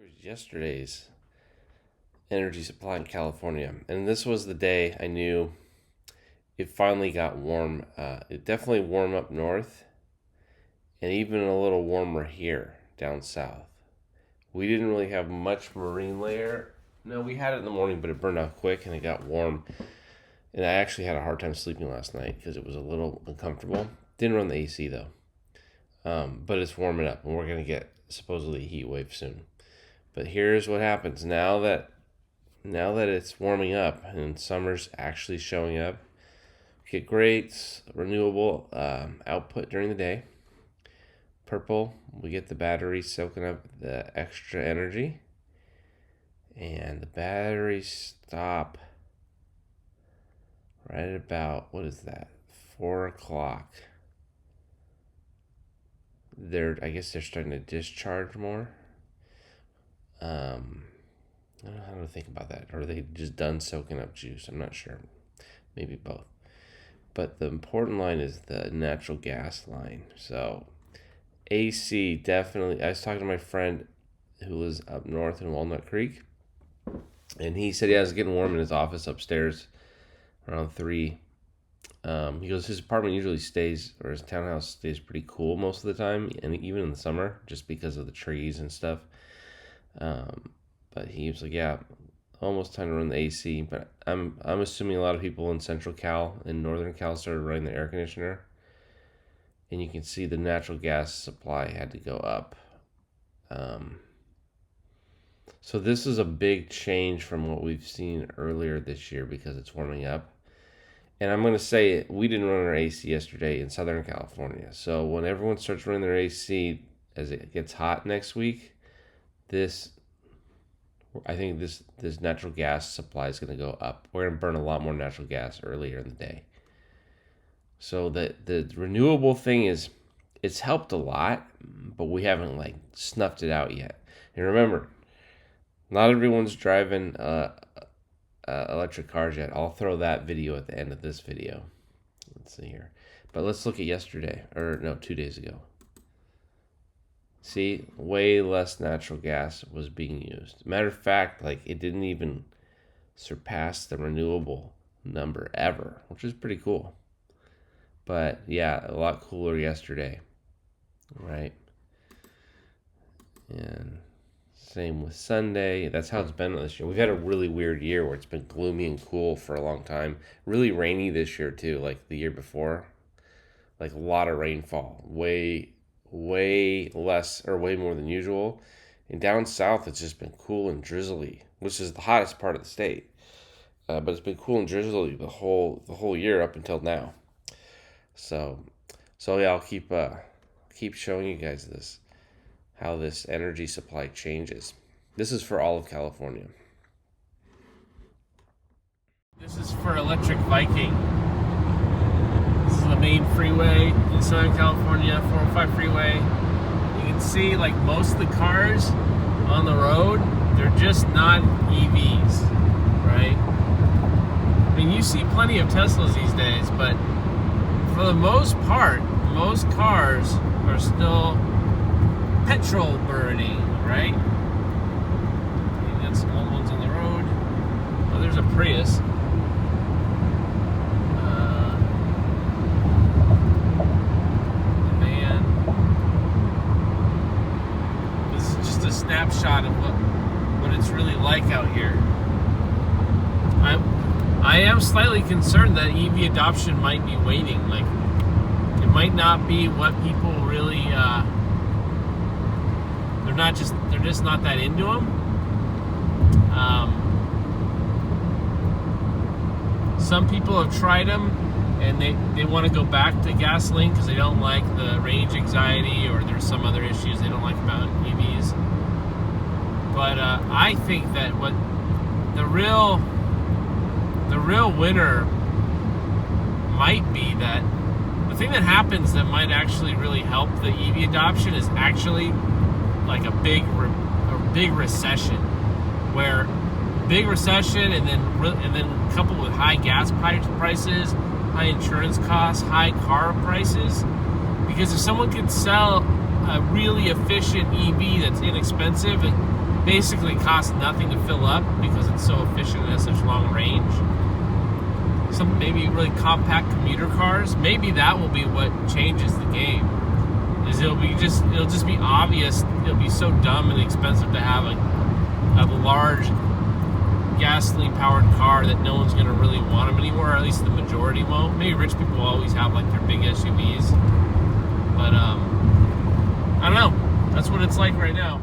was yesterday's energy supply in California, and this was the day I knew it finally got warm. It definitely warmed up north, and even a little warmer here down south. We didn't really have much marine layer. No, we had it in the morning, but it burned out quick and it got warm. And I actually had a hard time sleeping last night because it was a little uncomfortable. Didn't run the AC though. But it's warming up, and we're gonna get supposedly a heat wave soon. But here's what happens now that it's warming up and summer's actually showing up. We get great renewable output during the day. Purple, we get the battery soaking up the extra energy, and the batteries stop right at about, what is that, 4 o'clock. I guess they're starting to discharge more. I don't know how to think about that. Or are they just done soaking up juice? I'm not sure. Maybe both. But the important line is the natural gas line. So AC definitely. I was talking to my friend who lives up north in Walnut Creek, and he said, yeah, it's getting warm in his office upstairs around 3. He goes, his apartment usually stays, or his townhouse stays pretty cool most of the time, and even in the summer, just because of the trees and stuff. But he was like, yeah, almost time to run the AC. But I'm assuming a lot of people in Central Cal and Northern Cal started running the air conditioner, and you can see the natural gas supply had to go up. So this is a big change from what we've seen earlier this year because it's warming up. And I'm going to say we didn't run our AC yesterday in Southern California. So when everyone starts running their AC as it gets hot next week, I think this natural gas supply is going to go up. We're going to burn a lot more natural gas earlier in the day. So the renewable thing it's helped a lot, but we haven't snuffed it out yet. And remember, not everyone's driving electric cars yet. I'll throw that video at the end of this video. Let's see here. But let's look at yesterday, 2 days ago. See, way less natural gas was being used. Matter of fact, it didn't even surpass the renewable number ever, which is pretty cool. But yeah, a lot cooler yesterday, right? And same with Sunday. That's how it's been this year. We've had a really weird year where it's been gloomy and cool for a long time. Really rainy this year too, like the year before. A lot of rainfall. Way less or way more than usual. And down south, it's just been cool and drizzly, which is the hottest part of the state. But it's been cool and drizzly the whole year up until now. So yeah, I'll keep showing you guys how this energy supply changes. This is for all of California. This is for Electric Viking. This is the main freeway in Southern California, 405 freeway. You can see most of the cars on the road, they're just not EVs, right? I mean, you see plenty of Teslas these days, but for the most part, most cars are still petrol burning, right? And that's old ones on the road. Oh, there's a Prius. Man, this is just a snapshot of what it's really like out here. I am slightly concerned that EV adoption might be waiting. It might not be what people really. They're just not that into them. Some people have tried them, and they want to go back to gasoline because they don't like the range anxiety, or there's some other issues they don't like about EVs. But I think that what the real winner might be that the thing that happens that might actually really help the EV adoption is actually a big recession, where big recession and then coupled with high gas prices, high insurance costs, high car prices. Because if someone could sell a really efficient EV that's inexpensive, basically costs nothing to fill up because it's so efficient and has such long range. Some maybe really compact commuter cars. Maybe that will be what changes the game. Is it'll just be obvious. It'll be so dumb and expensive to have a large gasoline powered car that no one's gonna really want them anymore, or at least the majority won't. Maybe rich people will always have like their big SUVs, but I don't know. That's what it's like right now.